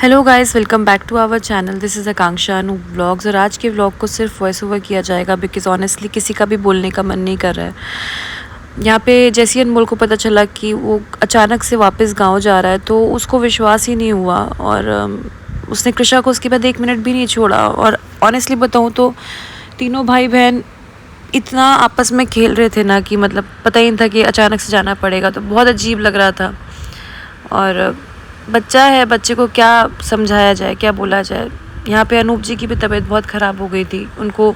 Hello guys, welcome back to our channel. This is Akanksha Anoop vlogs. और आज के vlog को सिर्फ वॉइस ओवर किया जाएगा बिकॉज ऑनेस्टली किसी का भी बोलने का मन नहीं कर रहा है। यहाँ पे जैसे ही अनमोल को पता चला कि वो अचानक से वापस गांव जा रहा है तो उसको विश्वास ही नहीं हुआ। और उसने कृषा को उसके बाद 1 मिनट भी नहीं छोड़ा। और ऑनेस्टली बताऊँ तो तीनों भाई बहन इतना आपस में खेल रहे थे ना कि मतलब पता ही नहीं था कि अचानक से जाना पड़ेगा, तो बहुत अजीब लग रहा था। और बच्चा है, बच्चे को क्या समझाया जाए, क्या बोला जाए। यहाँ पे अनूप जी की भी तबीयत बहुत ख़राब हो गई थी, उनको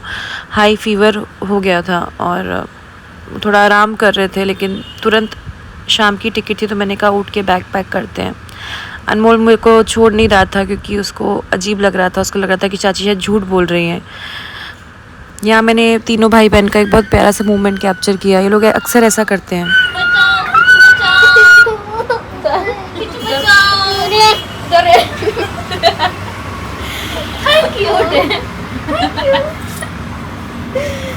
हाई फीवर हो गया था और थोड़ा आराम कर रहे थे। लेकिन तुरंत शाम की टिकट थी तो मैंने कहा उठ के बैग पैक करते हैं। अनमोल मेरे को छोड़ नहीं रहा था क्योंकि उसको अजीब लग रहा था, उसको लग रहा था कि चाची शायद झूठ बोल रही हैं। यहाँ मैंने तीनों भाई बहन का एक बहुत प्यारा सा मूवमेंट कैप्चर किया। ये लोग अक्सर ऐसा करते हैं।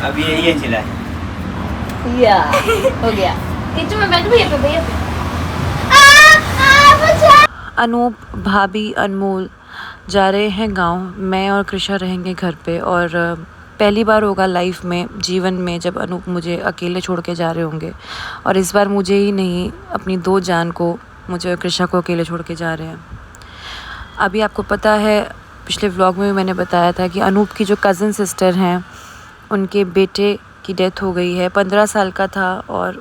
अब ये चिल्ला या हो गया। किचन में बैठ भैया पे भैया पे। अनूप, भाभी, अनमोल जा रहे हैं गांव। मैं और कृषा रहेंगे घर पे। और पहली बार होगा लाइफ में, जीवन में, जब अनूप मुझे अकेले छोड़ के जा रहे होंगे। और इस बार मुझे ही नहीं, अपनी 2 जान को, मुझे और कृषा को अकेले छोड़ के जा रहे हैं। अभी आपको पता है, पिछले व्लॉग में भी मैंने बताया था कि अनूप की जो कज़न सिस्टर हैं, उनके बेटे की डेथ हो गई है। 15 साल का था और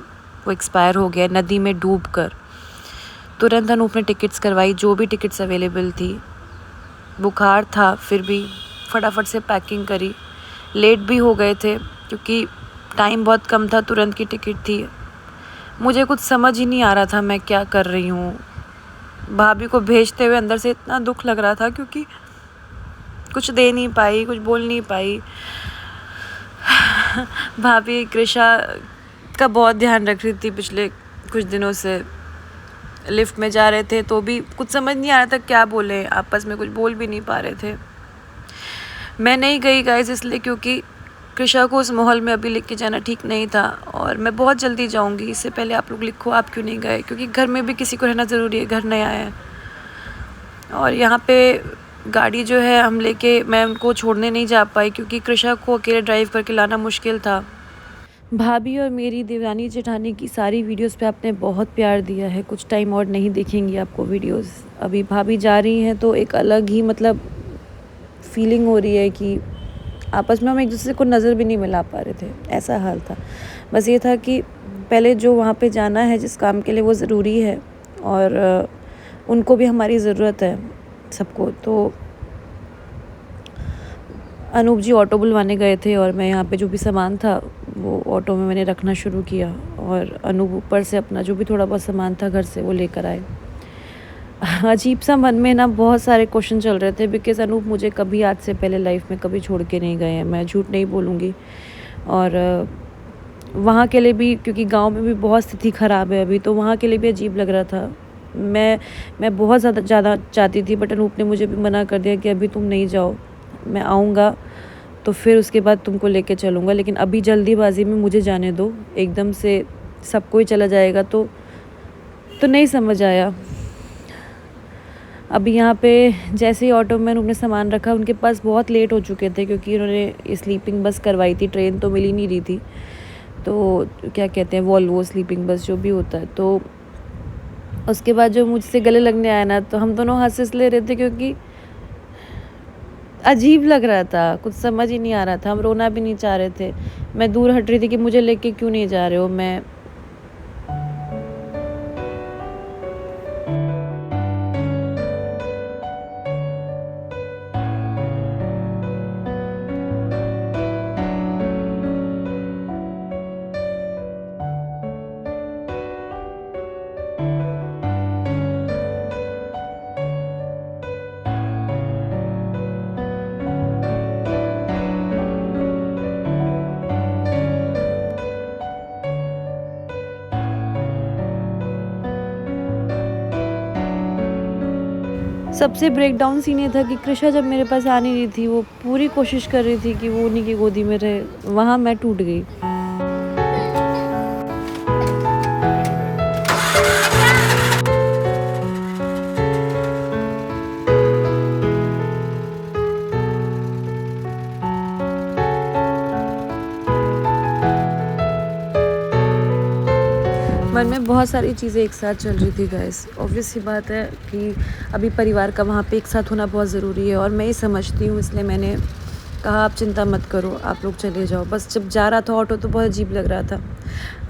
वो एक्सपायर हो गया नदी में डूबकर। तुरंत अनूप ने टिकट्स करवाई, जो भी टिकट्स अवेलेबल थी। बुखार था फिर भी फटाफट से पैकिंग करी। लेट भी हो गए थे क्योंकि टाइम बहुत कम था, तुरंत की टिकट थी। मुझे कुछ समझ ही नहीं आ रहा था मैं क्या कर रही हूँ। भाभी को भेजते हुए अंदर से इतना दुख लग रहा था क्योंकि कुछ दे नहीं पाई, कुछ बोल नहीं पाई। भाभी कृषा का बहुत ध्यान रख रही थी पिछले कुछ दिनों से। लिफ्ट में जा रहे थे तो भी कुछ समझ नहीं आ रहा था क्या बोले, आपस में कुछ बोल भी नहीं पा रहे थे। मैं नहीं गई गाइस इसलिए क्योंकि कृषा को उस माहौल में अभी लेके जाना ठीक नहीं था। और मैं बहुत जल्दी जाऊंगी, इससे पहले आप लोग लिखो आप क्यों नहीं गए, क्योंकि घर में भी किसी को रहना ज़रूरी है, घर नया है। और यहाँ पे गाड़ी जो है हम लेके, मैं उनको छोड़ने नहीं जा पाई क्योंकि कृषा को अकेले ड्राइव करके लाना मुश्किल था। भाभी और मेरी देवरानी जेठानी की सारी वीडियोस पे आपने बहुत प्यार दिया है। कुछ टाइम और नहीं दिखेंगी आपको वीडियोस। अभी भाभी जा रही हैं तो एक अलग ही मतलब फीलिंग हो रही है कि आपस में हम एक दूसरे को नज़र भी नहीं मिला पा रहे थे, ऐसा हाल था। बस ये था कि पहले जो वहाँ पे जाना है जिस काम के लिए, वो ज़रूरी है और उनको भी हमारी ज़रूरत है सबको। तो अनूप जी ऑटो बुलवाने गए थे और मैं यहाँ पे जो भी सामान था वो ऑटो में मैंने रखना शुरू किया। और अनूप ऊपर से अपना जो भी थोड़ा बहुत सामान था घर से वो लेकर आए। अजीब सा मन में ना बहुत सारे क्वेश्चन चल रहे थे बिकॉज़ अनूप मुझे कभी आज से पहले लाइफ में कभी छोड़ के नहीं गए हैं, मैं झूठ नहीं बोलूँगी। और वहाँ के लिए भी, क्योंकि गांव में भी बहुत स्थिति ख़राब है अभी, तो वहाँ के लिए भी अजीब लग रहा था। मैं बहुत ज़्यादा चाहती थी बट अनूप ने मुझे भी मना कर दिया कि अभी तुम नहीं जाओ, मैं आऊँगा तो फिर उसके बाद तुमको लेके चलूँगा, लेकिन अभी जल्दीबाजी में मुझे जाने दो। एकदम से सब कोई चला जाएगा तो नहीं समझ आया। अभी यहाँ पे जैसे ही ऑटो में उन्होंने सामान रखा, उनके पास बहुत लेट हो चुके थे क्योंकि उन्होंने स्लीपिंग बस करवाई थी, ट्रेन तो मिल ही नहीं रही थी। तो क्या कहते हैं, वॉल्वो स्लीपिंग बस जो भी होता है। तो उसके बाद जो मुझसे गले लगने आया ना, तो हम दोनों हंस ले रहे थे क्योंकि अजीब लग रहा था, कुछ समझ ही नहीं आ रहा था। हम रोना भी नहीं चाह रहे थे। मैं दूर हट रही थी कि मुझे लेके क्यों नहीं जा रहे हो। मैं सबसे ब्रेक डाउन सीन ये था कि कृषा जब मेरे पास आ नहीं रही थी, वो पूरी कोशिश कर रही थी कि वो उन्हीं की गोदी में रहे। वहाँ मैं टूट गई। मन में बहुत सारी चीज़ें एक साथ चल रही थी गाइस। ऑब्वियस सी बात है कि अभी परिवार का वहाँ पे एक साथ होना बहुत ज़रूरी है और मैं ये समझती हूँ, इसलिए मैंने कहा आप चिंता मत करो, आप लोग चले जाओ। बस जब जा रहा था ऑटो तो बहुत अजीब लग रहा था।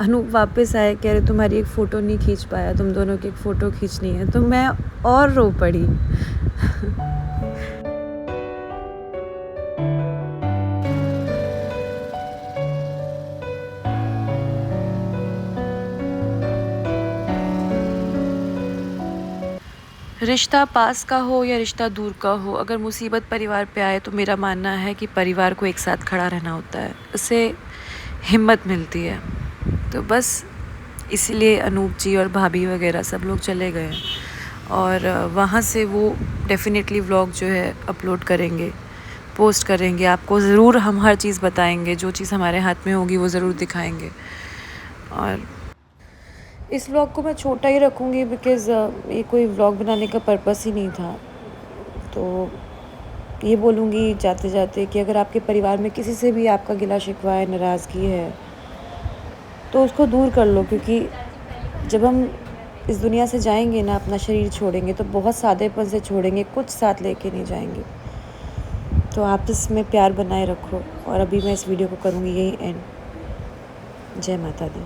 अनूप वापस आए, कह रहे तुम्हारी एक फ़ोटो नहीं खींच पाया, तुम दोनों की एक फ़ोटो खींचनी है। तो मैं और रो पड़ी। रिश्ता पास का हो या रिश्ता दूर का हो, अगर मुसीबत परिवार पे आए तो मेरा मानना है कि परिवार को एक साथ खड़ा रहना होता है, उससे हिम्मत मिलती है। तो बस इसीलिए अनूप जी और भाभी वगैरह सब लोग चले गए और वहाँ से वो डेफ़िनेटली व्लॉग जो है अपलोड करेंगे, पोस्ट करेंगे। आपको ज़रूर हम हर चीज़ बताएंगे, जो चीज़ हमारे हाथ में होगी वो ज़रूर दिखाएंगे। और इस व्लॉग को मैं छोटा ही रखूँगी बिकॉज़ ये कोई व्लॉग बनाने का पर्पस ही नहीं था। तो ये बोलूँगी जाते जाते कि अगर आपके परिवार में किसी से भी आपका गिला शिकवा है, नाराज़गी है, तो उसको दूर कर लो, क्योंकि जब हम इस दुनिया से जाएंगे ना, अपना शरीर छोड़ेंगे तो बहुत सादेपन से छोड़ेंगे, कुछ साथ लेके नहीं जाएंगे। तो आपस में प्यार बनाए रखो। और अभी मैं इस वीडियो को करूँगी यही एंड। जय माता दी।